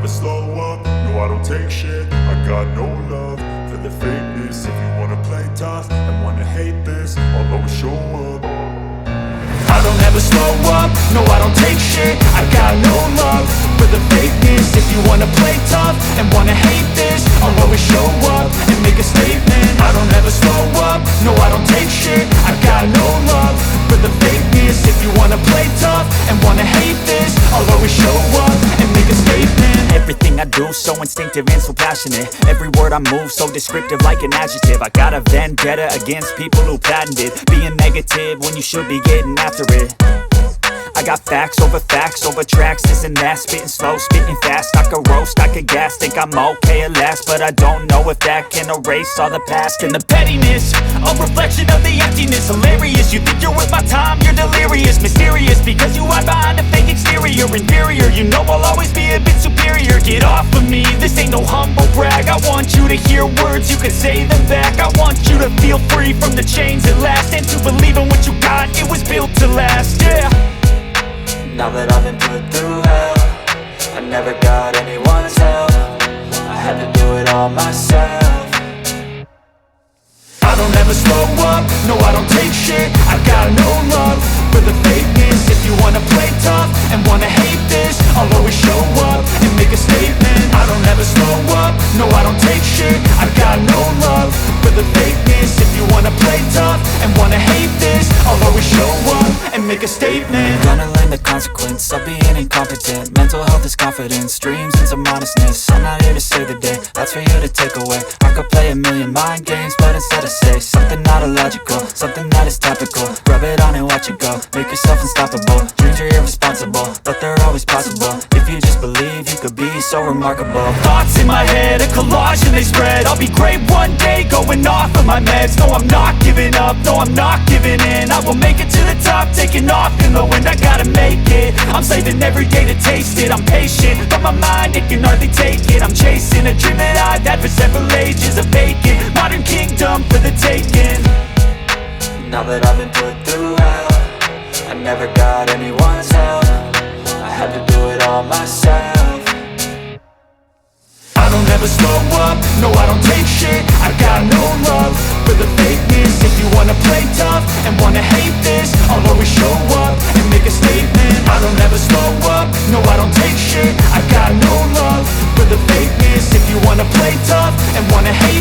slow up, no I don't take shit. I got no love for the fakeness. If you wanna play tough and wanna hate this, I'll always show up. I don't ever slow up, no I don't take shit. I got no love for the fakeness. If you wanna play tough and wanna hate this, I'll always show up and make a statement. I don't ever slow up, no I don't take shit. I got no love for the fakeness. If you wanna play tough and wanna hate this, I'll always show up and make a statement. Everything I do so instinctive and so passionate. Every word I move so descriptive like an adjective. I got a vendetta against people who patented being negative when you should be getting after it. I got facts over tracks, this and that. Spitting slow, spitting fast, I could roast, I could gas. Think I'm okay at last, but I don't know if that can erase all the past. And the pettiness, a reflection of the emptiness. Hilarious, you think you're worth my time, you're delirious. Mysterious, because you hide behind a fake exterior. Inferior, you know I'll always be a bit superior. Get off of me, this ain't no humble brag. I want you to hear words, you can say them back. I want you to feel free from the chains at last, and to believe in what you got, it was built to last, yeah. Now that I've been put through hell, I never got anyone's help. I had to do it all myself. I don't ever slow up, no I don't take shit. I got no love for the fakeness. If you wanna play tough and wanna hate this, I'll always show up and make a statement. I don't ever slow up, no I don't take shit. I got no love for the fakeness. If you wanna play tough and wanna hate this, I'll always show up and make a statement. Gonna learn the consequence of being incompetent. Mental health is confidence, dreams and some honestness. I'm not here to save the day, that's for you to take away. I could play a million mind games, but instead I say something not illogical, something that is topical. Rub it on and watch it go, make yourself unstoppable. Dreams are irresponsible, but they're always possible. If you just believe, you could be so remarkable. Thoughts in my head, a collage and they spread. I'll be great one day, going off of my meds. No, I'm not giving up, no, I'm not giving in. I will make it to the top, taking off in the wind. I gotta make it, I'm saving every day to taste it. I'm patient, but my mind, it can hardly take it. I'm chasing a dream that I've had for several ages. A vacant, modern kingdom for the taking. Now that I've been put through hell, I never got anyone's help. I had to do it all myself. I don't ever slow up, no I don't take shit. I got no love for the fakeness. If you wanna play tough and wanna hate this, I'll always show up and make a statement. I don't ever slow up, no I don't take shit. I got no love for the fakeness. If you wanna play tough and wanna hate